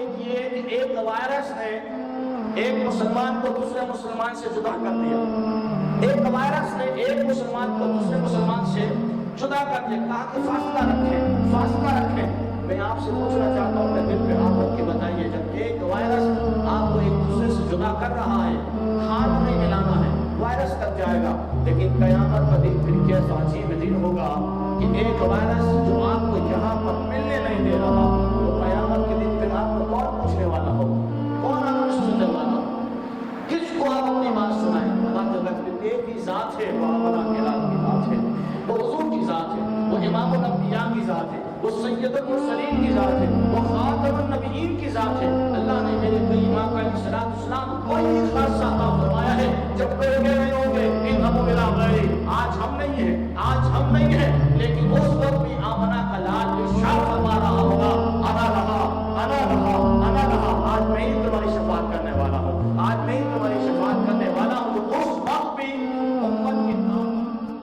دیکھیے کہ ایک وائرس نے ایک مسلمان کو دوسرے مسلمان سے جدا کر دیا، ایک وائرس نے ایک مسلمان کو دوسرے مسلمان سے جدا کر دیا، کہا کہ فاصلہ رکھیں، فاصلہ رکھیں۔ میں آپ سے پوچھنا چاہتا ہوں، اپنے دل پہ ہاتھ رکھ کے بتائیے، جب ایک وائرس آپ کو ایک دوسرے سے جدا کر رہا ہے، ہاتھ نہیں ملانا ہے، وائرس تک جائے گا، لیکن قیامت کا دن پھر کیسا عجیب دن ہوگا کہ ایک وائرس جو آپ کو یہاں پر ملنے نہیں دے رہا، تو قیامت کے دن پھر آپ کو کون پوچھنے والا ہو، کون آپ کو سننے والا ہو، کس کو آپ اپنی بات سنائیں؟ اللہ تعالیٰ کی ایک ہی ذات ہے، وہ اللہ کی ذات ہے، وہ حضور کی ذات ہے، وہ امام الانبیاء کی ذات ہے، وہ سید المرسلین کی ذات ہے۔